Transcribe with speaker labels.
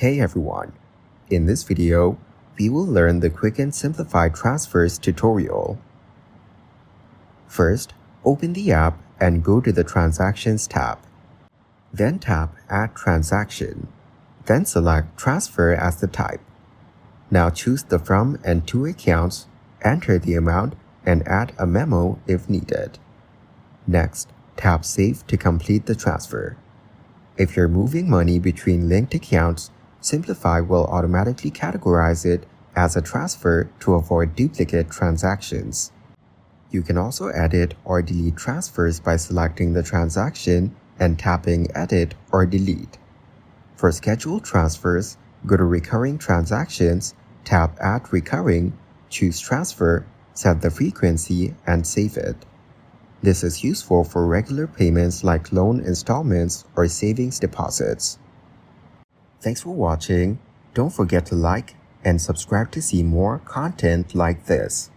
Speaker 1: Hey everyone! In this video, we will learn the Quicken Simplifi transfers tutorial. First, open the app and go to the Transactions tab. Then tap Add Transaction. Then select Transfer as the type. Now choose the From and To accounts, enter the amount, and add a memo if needed. Next, tap Save to complete the transfer. If you're moving money between linked accounts, Simplifi will automatically categorize it as a transfer to avoid duplicate transactions. You can also edit or delete transfers by selecting the transaction and tapping Edit or Delete. For scheduled transfers, go to Recurring Transactions, tap Add Recurring, choose Transfer, set the frequency, and save it. This is useful for regular payments like loan installments or savings deposits. Thanks for watching. Don't forget to like and subscribe to see more content like this.